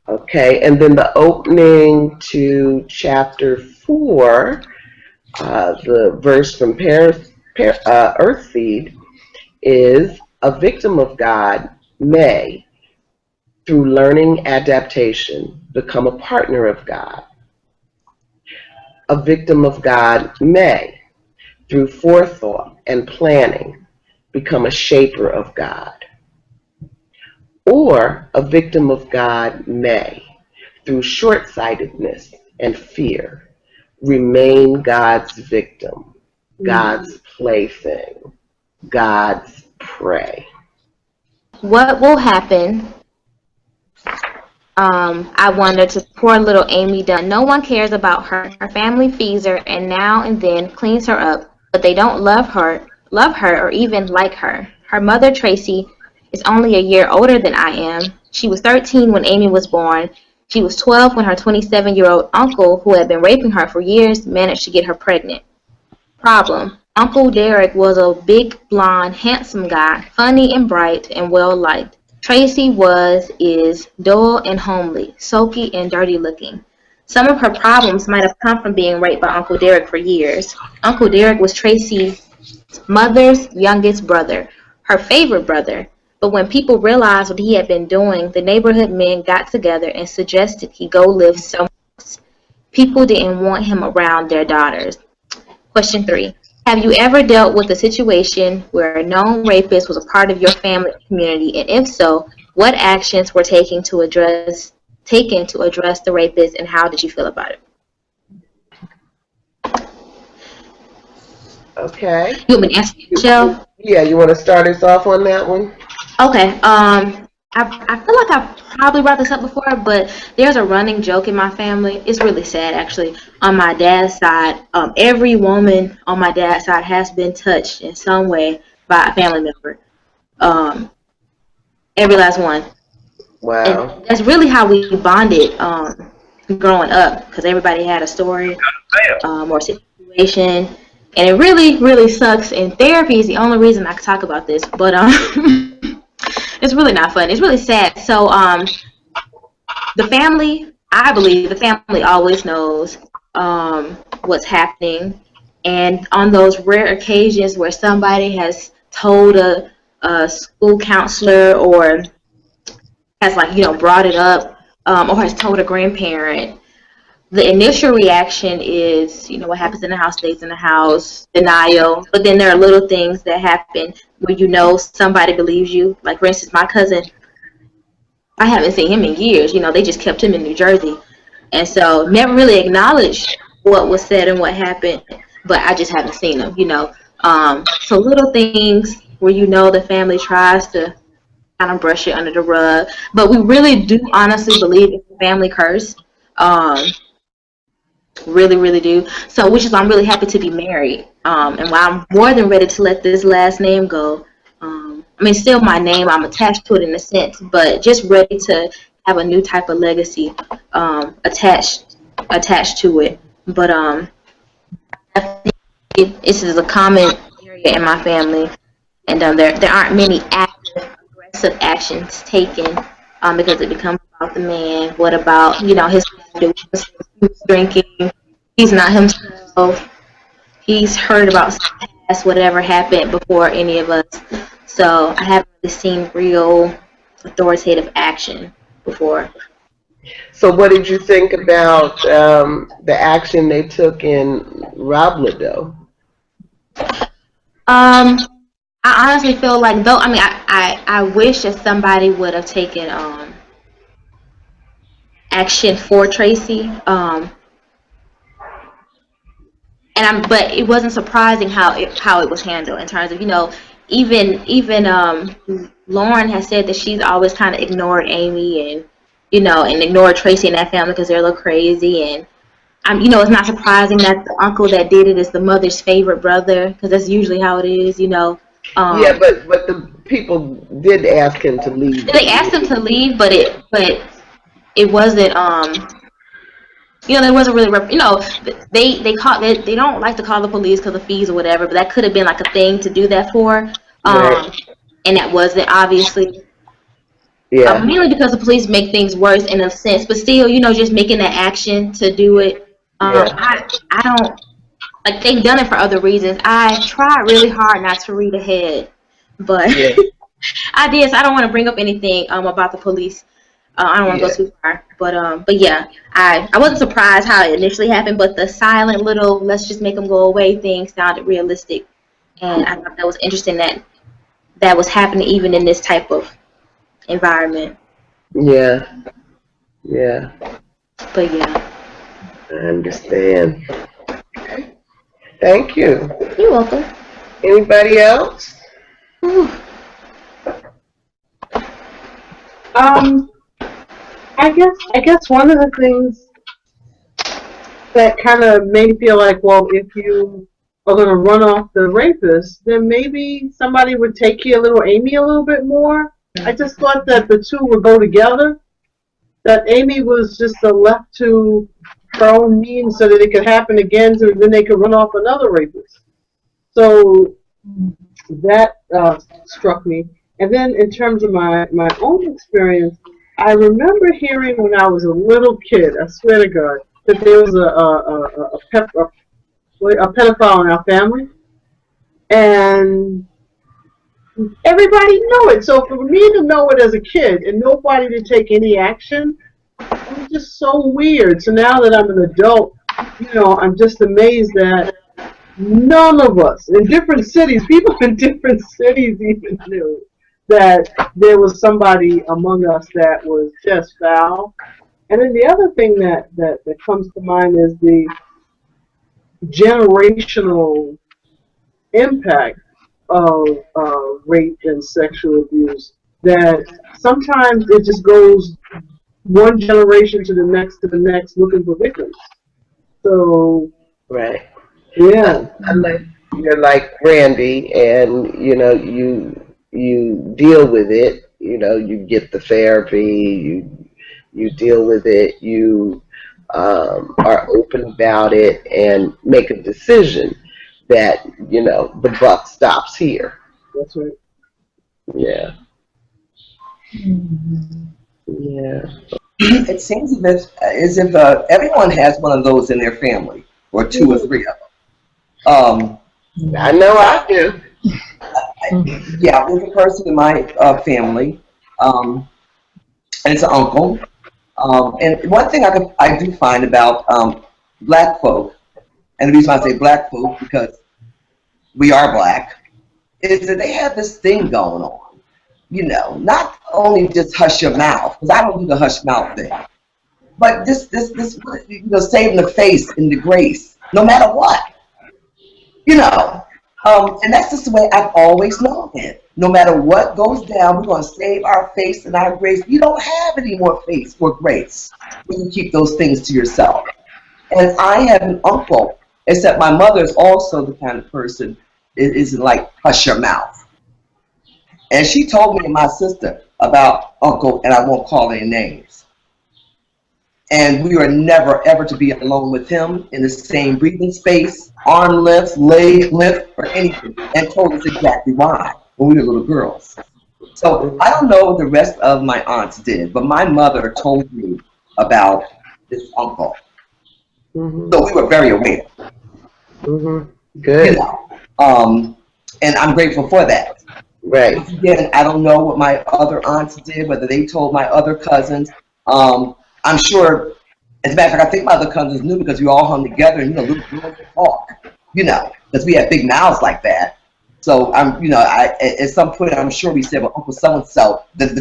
Okay, and then the opening to chapter 4, the verse from Earthseed is a victim of God may, through learning adaptation, become a partner of God. A victim of God may, through forethought and planning, become a shaper of God. Or a victim of God may, through short-sightedness and fear, remain God's victim, God's plaything, God's prey. What will happen? I wonder to poor little Amy Dunn. No one cares about her. Her family feeds her and now and then cleans her up, but they don't love her or even like her. Her mother, Tracy, is only a year older than I am. She was 13 when Amy was born. She was 12 when her 27-year-old uncle, who had been raping her for years, managed to get her pregnant. Problem. Uncle Derek was a big, blonde, handsome guy, funny and bright and well-liked. Tracy is dull and homely, sulky and dirty looking. Some of her problems might have come from being raped by Uncle Derek for years. Uncle Derek was Tracy's mother's youngest brother, her favorite brother. But when people realized what he had been doing, the neighborhood men got together and suggested he go live somewhere else. People didn't want him around their daughters. Question 3. Have you ever dealt with a situation where a known rapist was a part of your family or community, and if so, what actions were taken to address the rapist, and how did you feel about it? Okay. You want me to answer, Michelle? Yeah, you want to start us off on that one? Okay. I feel like I've probably brought this up before, but there's a running joke in my family. It's really sad, actually. On my dad's side, every woman on my dad's side has been touched in some way by a family member. Every last one. Wow. And that's really how we bonded growing up, because everybody had a story or situation. And it really, really sucks. And therapy is the only reason I can talk about this. But it's really not fun. It's really sad. So the family, I believe the family always knows what's happening. And on those rare occasions where somebody has told a school counselor or has brought it up or has told a grandparent, the initial reaction is, what happens in the house stays in the house, denial. But then there are little things that happen where somebody believes you. Like, for instance, my cousin, I haven't seen him in years. They just kept him in New Jersey. And so never really acknowledged what was said and what happened, but I just haven't seen him, So little things where the family tries to kind of brush it under the rug. But we really do honestly believe it's a family curse. Really, really do. So, which is why I'm really happy to be married, and why I'm more than ready to let this last name go. Still my name, I'm attached to it in a sense, but just ready to have a new type of legacy attached to it. But this is a common area in my family, and there aren't many aggressive actions taken because it becomes about the man. What about his drinking? He's not himself. He's heard about past whatever happened before any of us. So I haven't really seen real authoritative action before. So what did you think about the action they took in Robledo? I honestly feel like, though, I wish that somebody would have taken action for Tracy. But it wasn't surprising how it was handled in terms of, even Lauren has said that she's always kind of ignored Amy and ignored Tracy and that family because they're a little crazy. And it's not surprising that the uncle that did it is the mother's favorite brother, because that's usually how it is. Yeah, but the people did ask him to leave. They asked him to leave, but it wasn't. There wasn't really. They don't like to call the police because of fees or whatever, but that could have been like a thing to do that for. Right. And that wasn't, obviously. Yeah. Mainly because the police make things worse in a sense, but still, just making that action to do it. Yeah. I don't like they've done it for other reasons. I tried really hard not to read ahead, but Yeah. I did. So I don't want to bring up anything about the police. I don't want to go Yeah. too far, but yeah, I wasn't surprised how it initially happened, but the silent little "let's just make them go away" thing sounded realistic, and I thought that was interesting that was happening even in this type of environment. Yeah. Yeah. But yeah, I understand. Thank you. you're welcome. Anybody else? Whew. Um, I guess one of the things that kind of made me feel like, well, if you are going to run off the rapist, then maybe somebody would take care of little Amy a little bit more. I just thought that the two would go together. That Amy was just left to her own means so that it could happen again, so then they could run off another rapist. So that struck me. And then in terms of my own experience, I remember hearing when I was a little kid, I swear to God, that there was a pedophile in our family, and everybody knew it. So for me to know it as a kid and nobody to take any action, it was just so weird. So now that I'm an adult, I'm just amazed that none of us in different cities, people in different cities even knew that there was somebody among us that was just foul. And then the other thing that comes to mind is the generational impact of rape and sexual abuse. That sometimes it just goes one generation to the next looking for victims. So, Right. yeah. Unless you're like Randy and you deal with it, you get the therapy, you deal with it, you are open about it and make a decision that the buck stops here. That's right. Yeah. Yeah. It seems as if everyone has one of those in their family, or two or three of them. I know I do. Yeah, there's a person in my family, and it's an uncle. And one thing I do find about black folk, and the reason I say black folk because we are black, is that they have this thing going on. Not only just hush your mouth, because I don't do the hush mouth thing, but this saving the face and the grace, no matter what. And that's just the way I've always known it. No matter what goes down, we're going to save our face and our grace. You don't have any more face or grace when you keep those things to yourself. And I have an uncle, except my mother is also the kind of person isn't like hush your mouth. And she told me and my sister about uncle, and I won't call any names. And we were never ever to be alone with him in the same breathing space, arm length, leg length, or anything, and told us exactly why when we were little girls. So I don't know what the rest of my aunts did, but my mother told me about this uncle. Mm-hmm. So we were very aware. Mm-hmm. Good. And I'm grateful for that. Right. Once again, I don't know what my other aunts did, whether they told my other cousins. I'm sure, as a matter of fact, I think my other cousins knew because we all hung together and, little girls would talk, because we had big mouths like that. So, at some point, I'm sure we said, well, Uncle so-and-so, Right.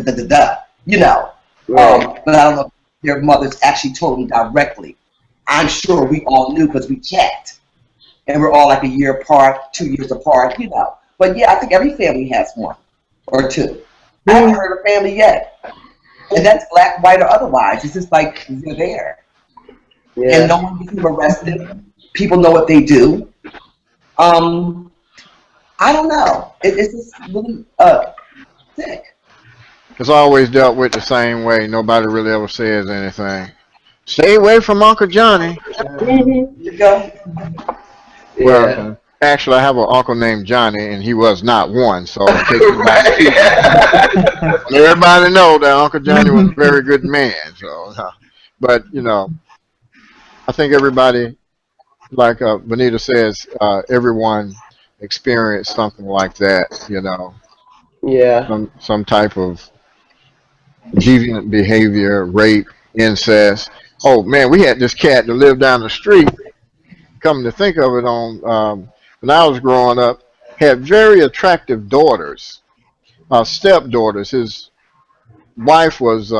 But I don't know if their mothers actually told them directly. I'm sure we all knew because we checked. And we're all like a year apart, 2 years apart, But yeah, I think every family has one or two. I haven't heard of a family yet. And that's black, white, or otherwise. It's just like they're there. Yeah. And no one gets them arrested. People know what they do. I don't know. It's just really sick. It's always dealt with the same way. Nobody really ever says anything. Stay away from Uncle Johnny. Mm-hmm. You go. Well, Yeah. Actually, I have an uncle named Johnny, and he was not one. So in case anybody, everybody know that Uncle Johnny was a very good man. So, but I think everybody, like Benita says, everyone experienced something like that. Yeah. Some type of deviant behavior, rape, incest. Oh man, we had this cat that lived down the street. Come to think of it, when I was growing up, had very attractive daughters, stepdaughters. His wife was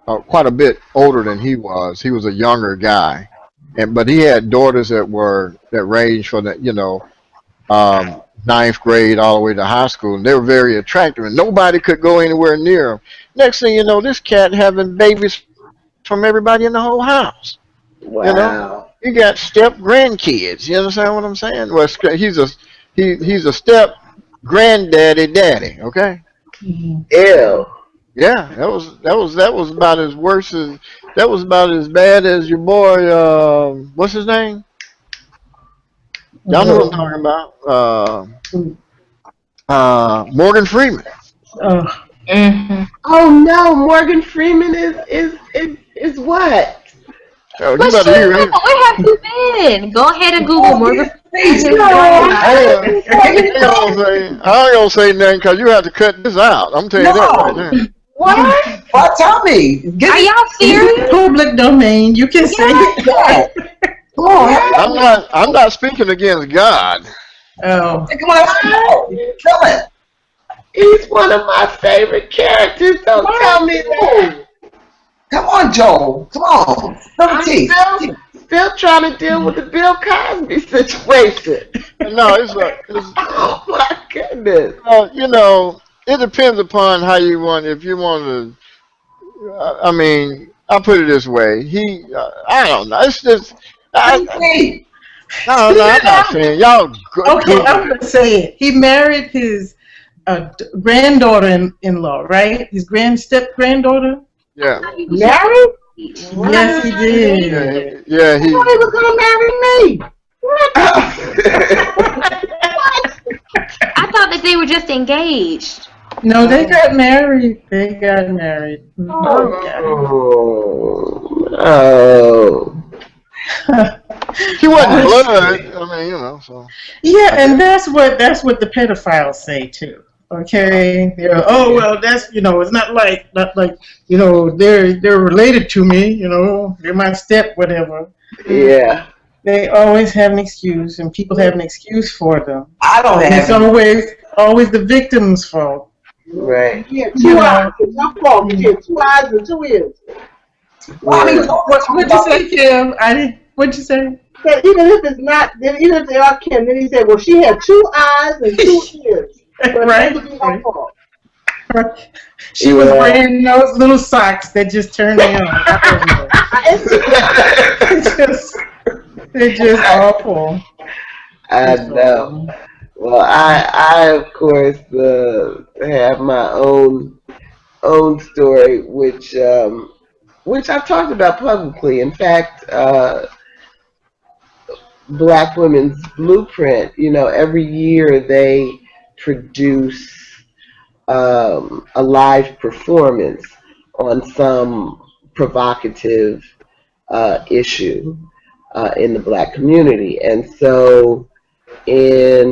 quite a bit older than he was. He was a younger guy, but he had daughters that ranged from ninth grade all the way to high school, and they were very attractive, and nobody could go anywhere near them. Next thing you know, this cat having babies from everybody in the whole house. Wow. You got step grandkids. You understand what I'm saying? Well, he's a step granddaddy daddy. Okay. Ew. Yeah, that was about as worse as that was about as bad as your boy. What's his name? Y'all know what I'm talking about. Morgan Freeman. Mm-hmm. Oh no, Morgan Freeman is what? Oh, you But better hear shit, him. where have you been? Go ahead and Google Morgan. I ain't gonna say nothing because you have to cut this out. I'm telling you that right No. now. What? Well, tell me. Are y'all serious? Public domain. You can say it. Yeah. Come on. I'm not speaking against God. Oh. Come on. Kill it. He's one of my favorite characters. Don't tell me that. Come on, Joel. Come on. I'm still trying to deal with the Bill Cosby situation. No, it's Oh my goodness. it depends upon how you want. If you want to, I mean, I'll put it this way. I don't know. It's just, no, I'm not saying y'all. Okay, I'm gonna say it. He married his granddaughter-in-law, right? His step granddaughter. Yeah. Married? Yes, he did. Yeah. He was gonna marry me. I thought that they were just engaged. No, they got married. Oh. She wasn't blood. I mean, so. Yeah, and that's what the pedophiles say too. Okay, oh well, that's it's not like they're related to me. They're my step whatever. Yeah. They always have an excuse, and people have an excuse for them. I don't have It's always the victim's fault. Right. Yeah, 2 eyes. It's your fault. You get 2 eyes and 2 ears. Well, I mean, What'd you say, Kim? What'd you say? But even if they are Kim, then he said, well, she had 2 eyes and 2 ears. But Right. that would be her fault. She was wearing those little socks that just turned me on. They're just awful. I know. Well, I of course have my own story, which I've talked about publicly. In fact, Black Women's Blueprint. Every year they produce a live performance on some provocative issue in the Black community, and so I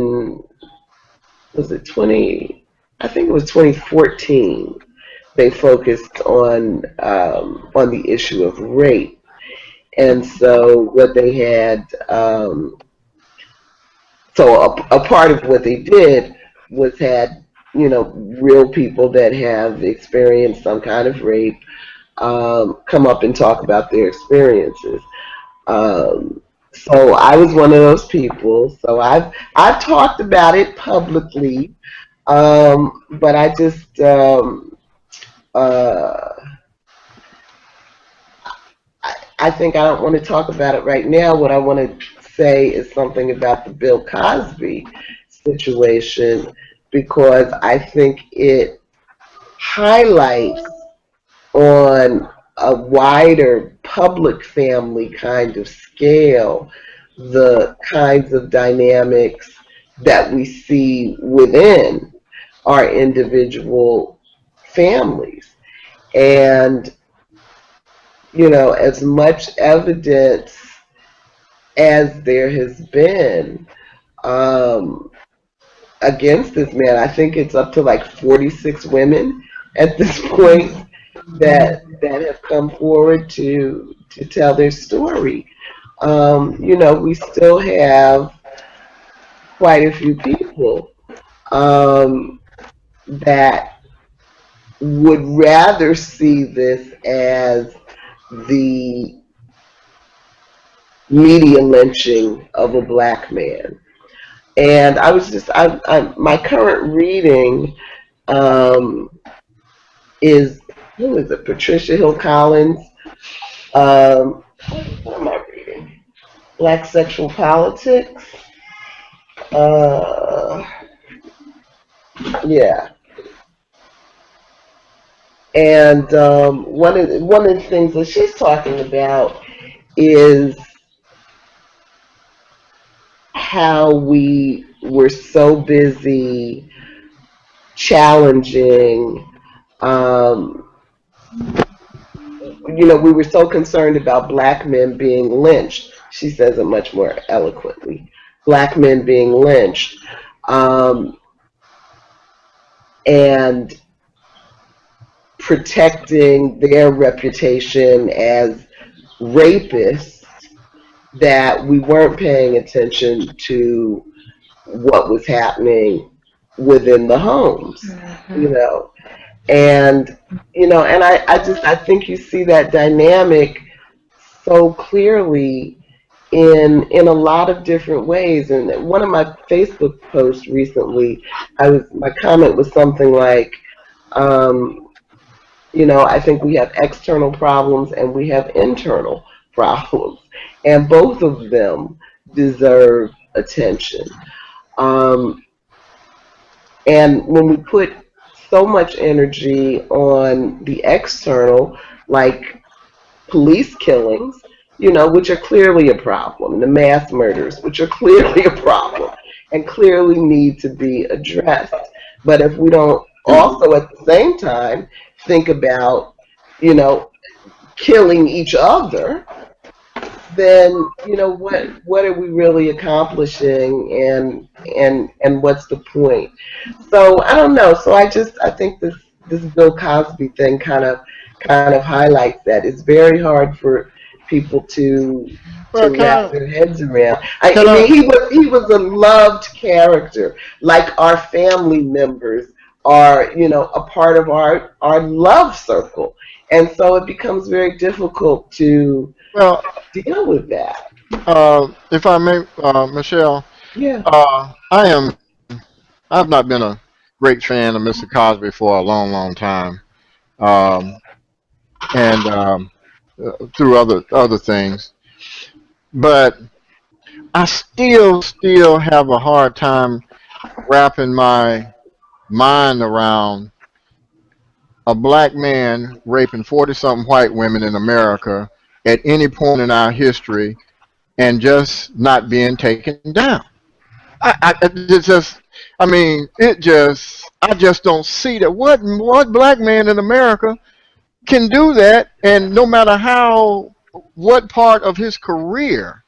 think it was 2014, they focused on the issue of rape, and so what they had, so a part of what they did was had real people that have experienced some kind of rape come up and talk about their experiences. So I was one of those people. So I've talked about it publicly, but I just I think I don't want to talk about it right now. What I want to say is something about the Bill Cosby situation, because I think it highlights on a wider public family kind of scale the kinds of dynamics that we see within our individual families. And, as much evidence as there has been um, against this man, I think it's up to like 46 women at this point that have come forward to tell their story. We still have quite a few people um, that would rather see this as the media lynching of a black man. And I was just, my current reading um, is, who is it? Patricia Hill Collins. What am I reading? Black Sexual Politics. Uh, yeah. And one of the things that she's talking about is how we were so busy challenging. Um, we were so concerned about black men being lynched. She says it much more eloquently. Black men being lynched. Um, and protecting their reputation as rapists, that we weren't paying attention to what was happening within the homes, you know. And and I think you see that dynamic so clearly in a lot of different ways. And one of my Facebook posts recently, my comment was something like, I think we have external problems and we have internal problems, and both of them deserve attention. Um, and when we put so much energy on the external, like police killings, which are clearly a problem, the mass murders, which are clearly a problem and clearly need to be addressed. But if we don't also at the same time think about, killing each other, then what are we really accomplishing, and what's the point? So I don't know. So I think this Bill Cosby thing kind of highlights that. It's very hard for people to Well, wrap their heads around. can I I, mean, he was a loved character, like our family members are, a part of our love circle, and so it becomes very difficult to well, deal with that. if I may, Michelle, Yeah. I've not been a great fan of Mr. Cosby for a long, long time, um, and through other things, but I still have a hard time wrapping my mind around a black man raping 40 something white women in America at any point in our history and just not being taken down. It's just, I mean, I just don't see that. What black man in America can do that? And no matter what part of his career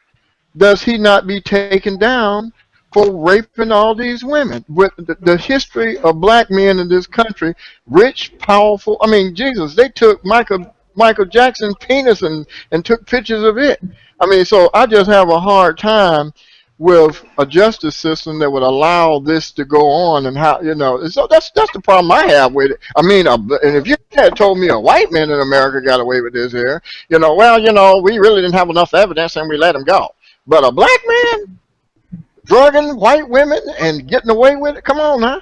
does he not be taken down for raping all these women? With the history of black men in this country, rich, powerful. I mean, Jesus, they took Michael Jackson's penis and took pictures of it. I mean, so I just have a hard time with a justice system that would allow this to go on, and how, so that's the problem I have with it. I mean, and if you had told me a white man in America got away with this here, we really didn't have enough evidence and we let him go. But a black man drugging white women and getting away with it, come on now.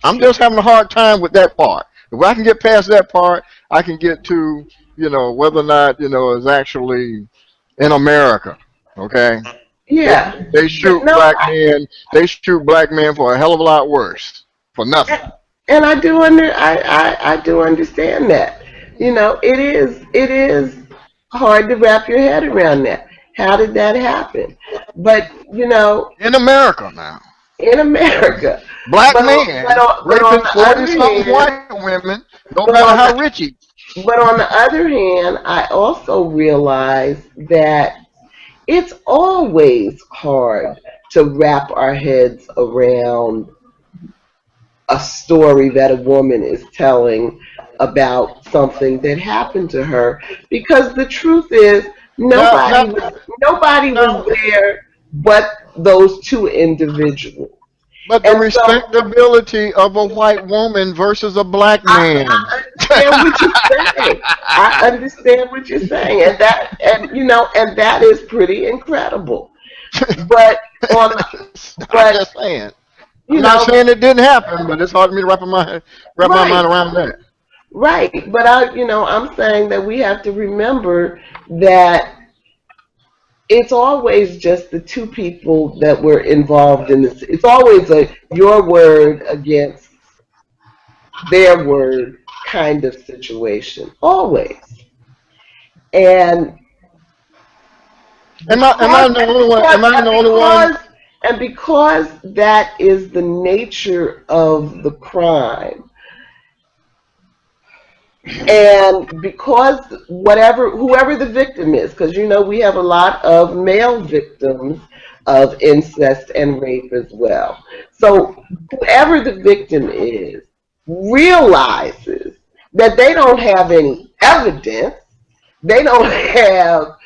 I'm just having a hard time with that part. If I can get past that part, I can get to, whether or not, it's actually in America. Okay? Yeah. They shoot No, black men. They shoot black men for a hell of a lot worse. For nothing. and I do understand that. It is hard to wrap your head around that. How did that happen? But In America now. in America, Black but man but on raping the 40 other something hand, white women, no but matter on how the rich he. but on the other hand, I also realize that it's always hard to wrap our heads around a story that a woman is telling about something that happened to her, because the truth is Now, now, nobody was now, there but those two individuals. but the And so respectability of a white woman versus a black man. I understand what you're saying. I understand what you're saying, and that is pretty incredible. But on the, I'm but just saying. I'm you not know saying it didn't happen, but it's hard for me to wrap my right, mind around that. right. But I'm saying that we have to remember that it's always just the two people that were involved in this. It's always a your word against their word kind of situation, always. And Am I because the and only one? because Am I and the only one? because and because that is the nature of the crime, and because whoever the victim is, because we have a lot of male victims of incest and rape as well. So whoever the victim is realizes that they don't have any evidence. They don't have,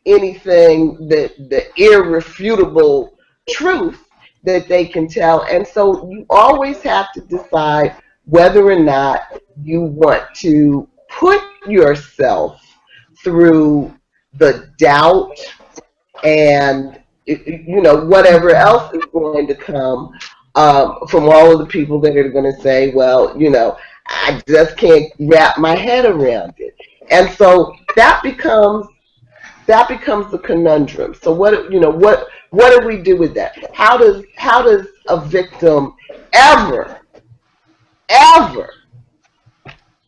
anything that the irrefutable truth that they can tell. And so you always have to decide whether or not you want to put yourself through the doubt and whatever else is going to come from all of the people that are going to say, well, I just can't wrap my head around it. And so that becomes the conundrum. So what do we do with that? How does a victim ever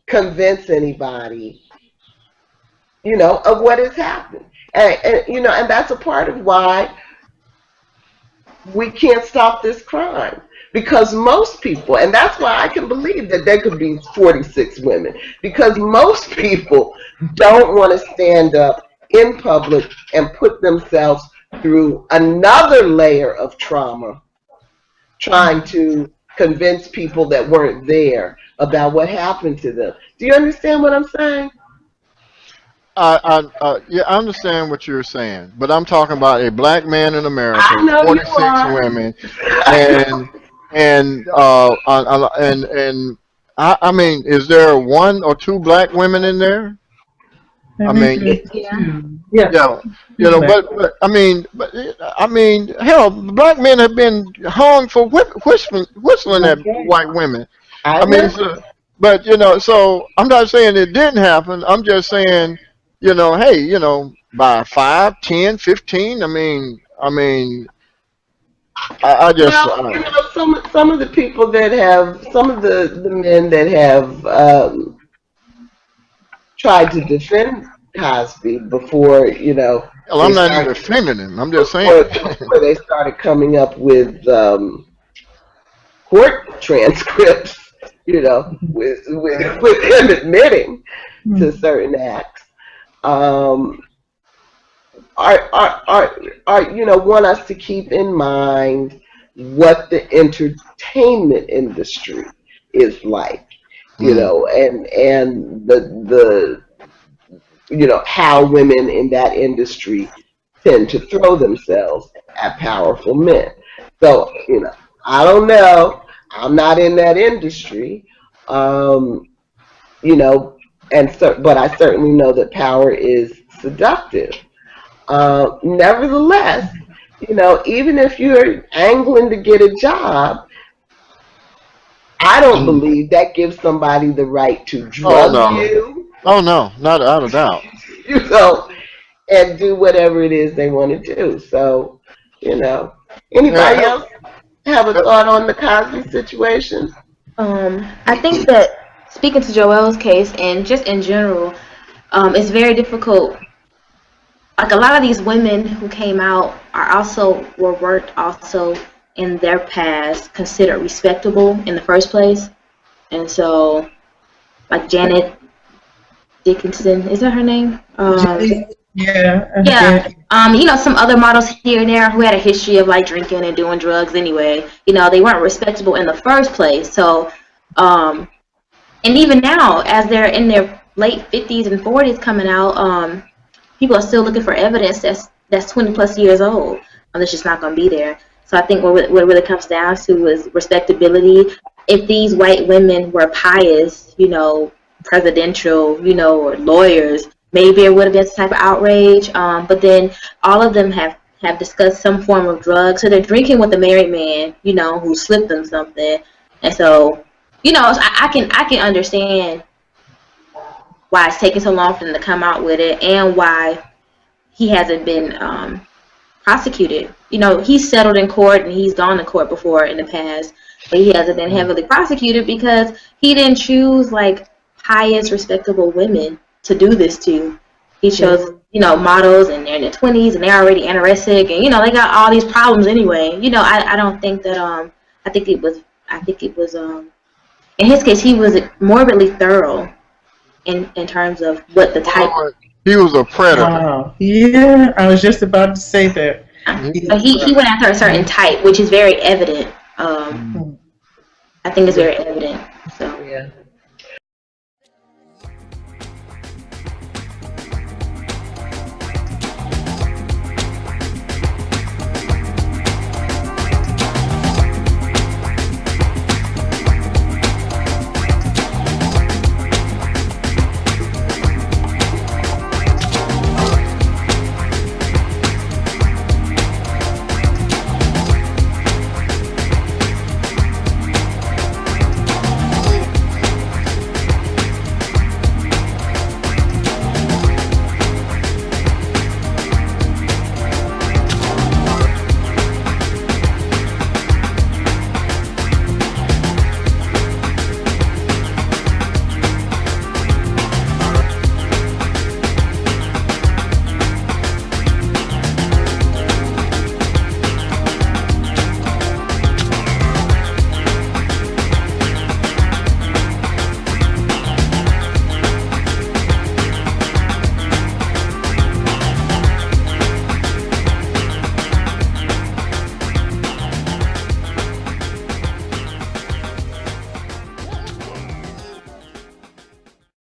convince anybody of what has happened? And that's a part of why we can't stop this crime, because most people, and that's why I can believe that there could be 46 women, because most people don't want to stand up in public and put themselves through another layer of trauma trying to convince people that weren't there about what happened to them. Do you understand what I'm saying? Yeah, I understand what you're saying, but I'm talking about a black man in America, I know you 46 are. women, and and I mean, is there one or two black women in there? I Maybe mean, just Yeah. two. Yes, yeah, two black. but I mean, hell, black men have been hung for whistling at That's right. white women. I I mean, know. so, but so I'm not saying it didn't happen. I'm just saying, hey, by 5, 10, 15. I just, Well, some of the people that have, some of the men that have tried to defend Cosby before, hell, they I'm not even started defending him. I'm just saying. before they started coming up with court transcripts, with him admitting Hmm. to certain acts. Um, want us to keep in mind what the entertainment industry is like, Mm. and the how women in that industry tend to throw themselves at powerful men. So, I don't know. I'm not in that industry. Um, you know, but I certainly know that power is seductive. Nevertheless, even if you're angling to get a job, I don't Mm. believe that gives somebody the right to Oh drug no. you, Oh no, not out of doubt. you know, and do whatever it is they want to do. So, you know, Yeah, anybody hell, else have a thought on the Cosby situation? I think that speaking to Joelle's case and just in general, it's very difficult like a lot of these women who came out were worked also in their past considered respectable in the first place, and so like Janet Dickinson, is that her name? Yeah. Yeah. Some other models here and there who had a history of like drinking and doing drugs anyway. They weren't respectable in the first place. So, and even now, as they're in their late 50s and 40s coming out, people are still looking for evidence that's 20 plus years old. That's just not going to be there. So I think what it really comes down to is respectability. If these white women were pious, presidential, or lawyers, maybe it would have been some type of outrage. But then all of them have discussed some form of drug. So they're drinking with a married man, who slipped them something. And so, I can understand why it's taking so long for them to come out with it and why he hasn't been prosecuted. He's settled in court and he's gone to court before in the past, but he hasn't been heavily prosecuted because he didn't choose like pious, respectable women to do this to. He chose, models and they're in their 20s and they're already anorexic and, they got all these problems anyway. I don't think that, I think it was, in his case, he was morbidly thorough in terms of what the type. He was a predator. Yeah, I was just about to say that. He went after a certain type, which is very evident. I think it's very evident. So.